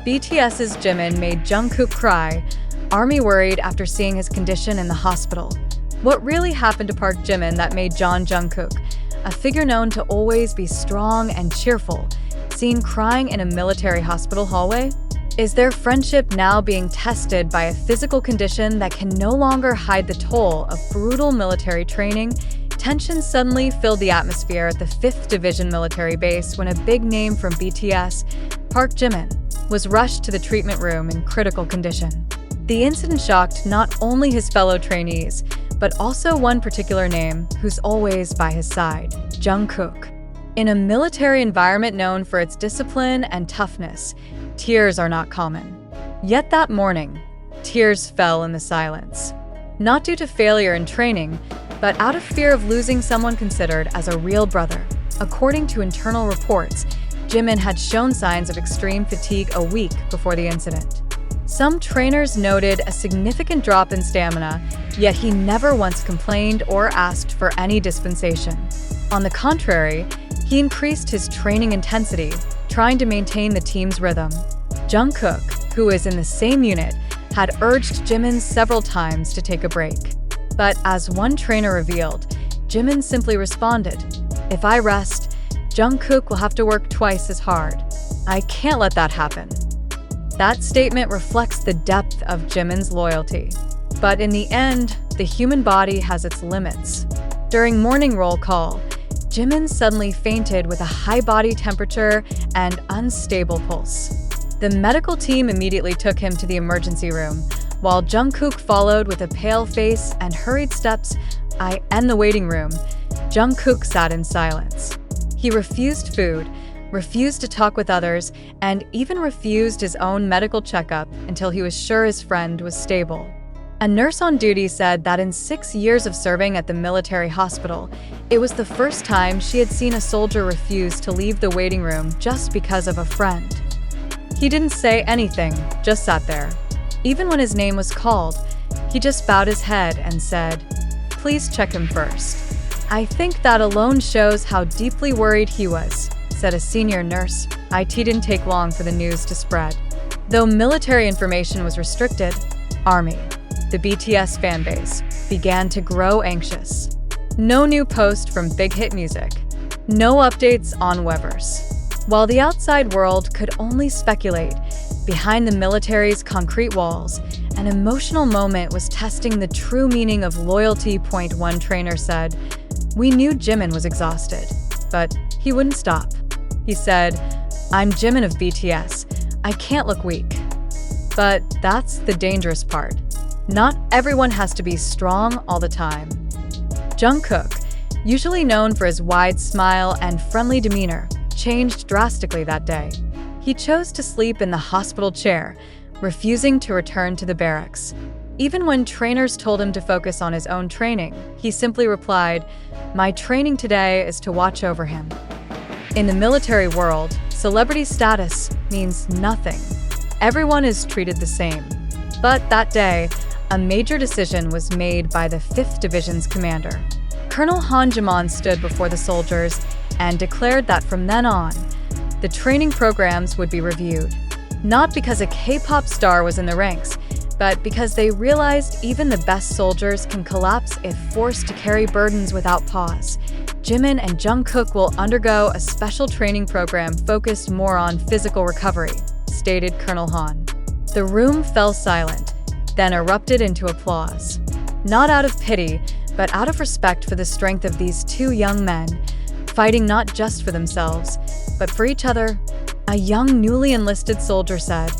BTS's Jimin made Jungkook cry. Army worried after seeing his condition in the hospital. What really happened to Park Jimin that made Jungkook, a figure known to always be strong and cheerful, seen crying in a military hospital hallway? Is their friendship now being tested by a physical condition that can no longer hide the toll of brutal military training? Tension suddenly filled the atmosphere at the 5th Division military base when a big name from BTS, Park Jimin, was rushed to the treatment room in critical condition. The incident shocked not only his fellow trainees, but also one particular name who's always by his side, Jungkook. In a military environment known for its discipline and toughness, tears are not common. Yet that morning, tears fell in the silence. Not due to failure in training, but out of fear of losing someone considered as a real brother. According to internal reports, Jimin had shown signs of extreme fatigue a week before the incident. Some trainers noted a significant drop in stamina, yet he never once complained or asked for any dispensation. On the contrary, he increased his training intensity, trying to maintain the team's rhythm. Jungkook, who is in the same unit, had urged Jimin several times to take a break. But as one trainer revealed, Jimin simply responded, "If I rest, Jungkook will have to work twice as hard. I can't let that happen." That statement reflects the depth of Jimin's loyalty. But in the end, the human body has its limits. During morning roll call, Jimin suddenly fainted with a high body temperature and unstable pulse. The medical team immediately took him to the emergency room, while Jungkook followed with a pale face and hurried steps. In the waiting room, Jungkook sat in silence. He refused food, refused to talk with others, and even refused his own medical checkup until he was sure his friend was stable. A nurse on duty said that in 6 years of serving at the military hospital, it was the first time she had seen a soldier refuse to leave the waiting room just because of a friend. He didn't say anything, just sat there. Even when his name was called, he just bowed his head and said, "Please check him first." "I think that alone shows how deeply worried he was," said a senior nurse. It didn't take long for the news to spread. Though military information was restricted, Army, the BTS fanbase, began to grow anxious. No new post from Big Hit Music. No updates on Weverse. While the outside world could only speculate, behind the military's concrete walls, an emotional moment was testing the true meaning of loyalty. One trainer said, "We knew Jimin was exhausted, but he wouldn't stop. He said, 'I'm Jimin of BTS. I can't look weak.'" But that's the dangerous part. Not everyone has to be strong all the time. Jungkook, usually known for his wide smile and friendly demeanor, changed drastically that day. He chose to sleep in the hospital chair, refusing to return to the barracks. Even when trainers told him to focus on his own training, he simply replied, "My training today is to watch over him." In the military world, celebrity status means nothing. Everyone is treated the same. But that day, a major decision was made by the 5th Division's commander. Colonel Han Jae-mon stood before the soldiers and declared that from then on, the training programs would be reviewed. Not because a K-pop star was in the ranks, but because they realized even the best soldiers can collapse if forced to carry burdens without pause. Jimin and Jungkook will undergo a special training program focused more on physical recovery, stated Colonel Han. The room fell silent, then erupted into applause. Not out of pity, but out of respect for the strength of these two young men, fighting not just for themselves, but for each other. A young, newly enlisted soldier said,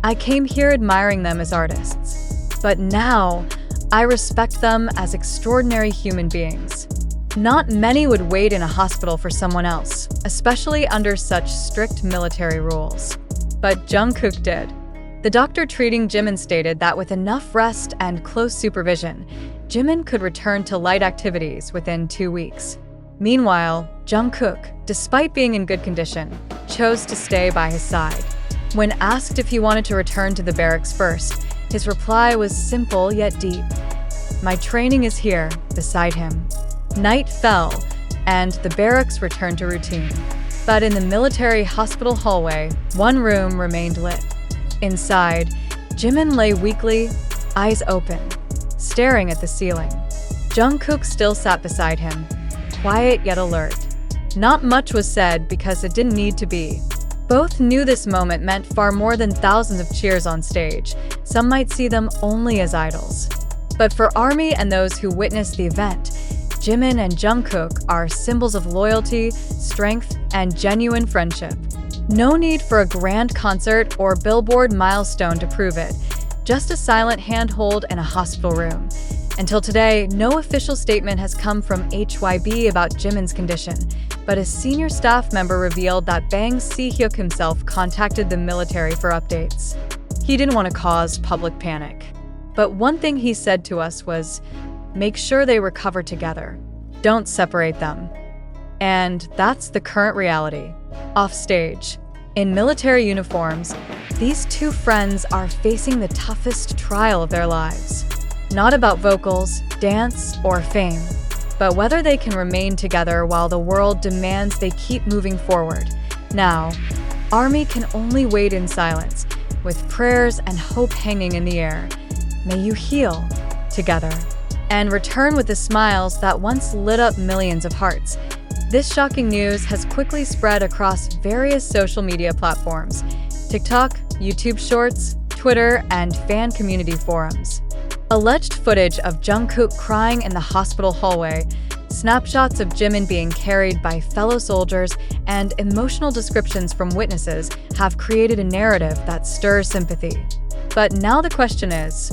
"I came here admiring them as artists, but now I respect them as extraordinary human beings." Not many would wait in a hospital for someone else, especially under such strict military rules. But Jungkook did. The doctor treating Jimin stated that with enough rest and close supervision, Jimin could return to light activities within 2 weeks. Meanwhile, Jungkook, despite being in good condition, chose to stay by his side. When asked if he wanted to return to the barracks first, his reply was simple yet deep. "My training is here, beside him." Night fell, and the barracks returned to routine. But in the military hospital hallway, one room remained lit. Inside, Jimin lay weakly, eyes open, staring at the ceiling. Jungkook still sat beside him, quiet yet alert. Not much was said because it didn't need to be. Both knew this moment meant far more than thousands of cheers on stage. Some might see them only as idols. But for ARMY and those who witnessed the event, Jimin and Jungkook are symbols of loyalty, strength, and genuine friendship. No need for a grand concert or Billboard milestone to prove it, just a silent handhold in a hospital room. Until today, no official statement has come from HYB about Jimin's condition, but a senior staff member revealed that Bang Si-hyuk himself contacted the military for updates. He didn't want to cause public panic. But one thing he said to us was, make sure they recover together. Don't separate them. And that's the current reality. Offstage, in military uniforms, these two friends are facing the toughest trial of their lives. Not about vocals, dance, or fame, but whether they can remain together while the world demands they keep moving forward. Now, ARMY can only wait in silence, with prayers and hope hanging in the air. May you heal together and return with the smiles that once lit up millions of hearts. This shocking news has quickly spread across various social media platforms: TikTok, YouTube Shorts, Twitter, and fan community forums. Alleged footage of Jungkook crying in the hospital hallway, snapshots of Jimin being carried by fellow soldiers, and emotional descriptions from witnesses have created a narrative that stirs sympathy. But now the question is,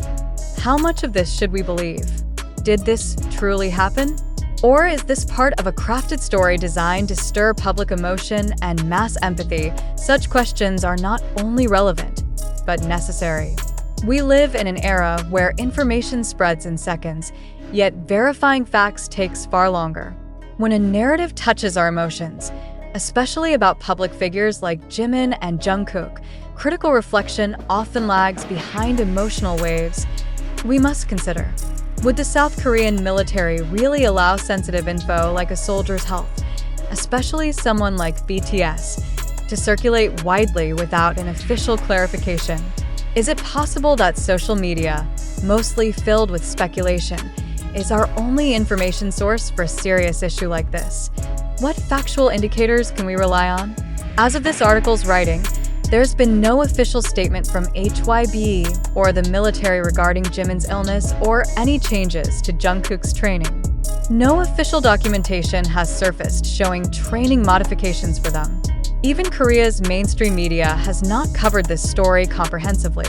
how much of this should we believe? Did this truly happen? Or is this part of a crafted story designed to stir public emotion and mass empathy? Such questions are not only relevant, but necessary. We live in an era where information spreads in seconds, yet verifying facts takes far longer. When a narrative touches our emotions, especially about public figures like Jimin and Jungkook, critical reflection often lags behind emotional waves. We must consider, would the South Korean military really allow sensitive info like a soldier's health, especially someone like BTS, to circulate widely without an official clarification? Is it possible that social media, mostly filled with speculation, is our only information source for a serious issue like this? What factual indicators can we rely on? As of this article's writing, there's been no official statement from HYB or the military regarding Jimin's illness or any changes to Jungkook's training. No official documentation has surfaced showing training modifications for them. Even Korea's mainstream media has not covered this story comprehensively.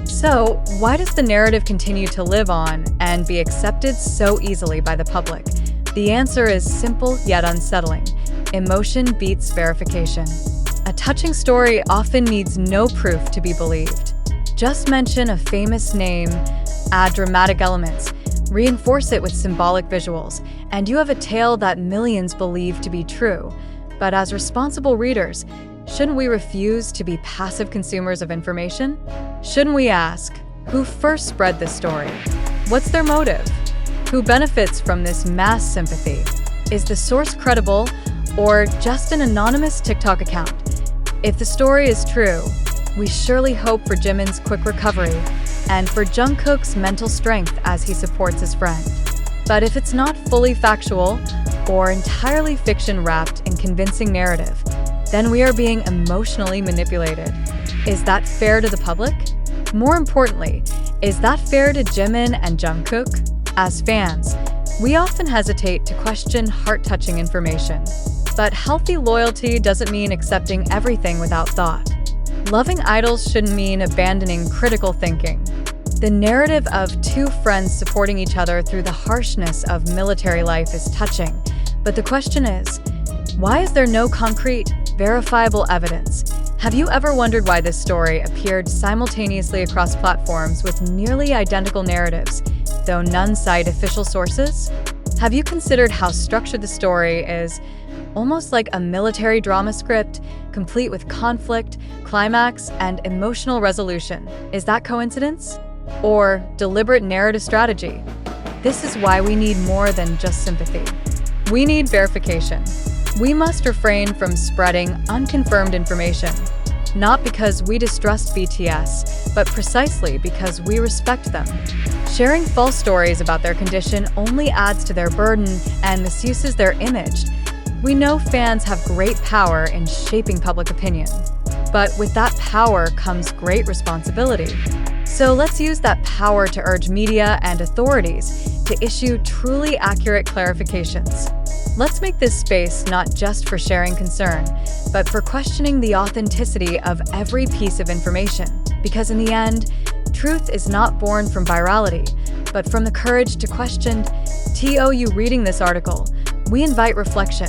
So, why does the narrative continue to live on and be accepted so easily by the public? The answer is simple yet unsettling. Emotion beats verification. A touching story often needs no proof to be believed. Just mention a famous name, add dramatic elements, reinforce it with symbolic visuals, and you have a tale that millions believe to be true. But as responsible readers, shouldn't we refuse to be passive consumers of information? Shouldn't we ask, who first spread this story? What's their motive? Who benefits from this mass sympathy? Is the source credible or just an anonymous TikTok account? If the story is true, we surely hope for Jimin's quick recovery and for Jungkook's mental strength as he supports his friend. But if it's not fully factual or entirely fiction wrapped in convincing narrative, then we are being emotionally manipulated. Is that fair to the public? More importantly, is that fair to Jimin and Jungkook? As fans, we often hesitate to question heart-touching information. But healthy loyalty doesn't mean accepting everything without thought. Loving idols shouldn't mean abandoning critical thinking. The narrative of two friends supporting each other through the harshness of military life is touching. But the question is, why is there no concrete, verifiable evidence? Have you ever wondered why this story appeared simultaneously across platforms with nearly identical narratives, though none cite official sources? Have you considered how structured the story is? Almost like a military drama script, complete with conflict, climax, and emotional resolution. Is that coincidence? Or deliberate narrative strategy? This is why we need more than just sympathy. We need verification. We must refrain from spreading unconfirmed information. not because we distrust BTS, but precisely because we respect them. Sharing false stories about their condition only adds to their burden and misuses their image. We know fans have great power in shaping public opinion, but with that power comes great responsibility. So let's use that power to urge media and authorities to issue truly accurate clarifications. Let's make this space not just for sharing concern, but for questioning the authenticity of every piece of information. Because in the end, truth is not born from virality, but from the courage to question. To you reading this article, we invite reflection.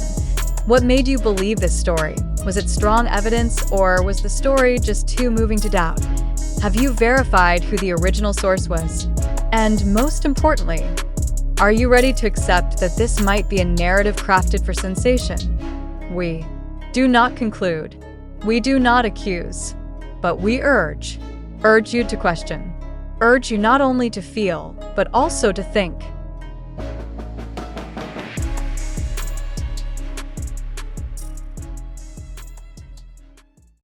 What made you believe this story? Was it strong evidence, or was the story just too moving to doubt? Have you verified who the original source was? And most importantly, are you ready to accept that this might be a narrative crafted for sensation? We do not conclude. We do not accuse. But we urge you to question. Urge you not only to feel, but also to think.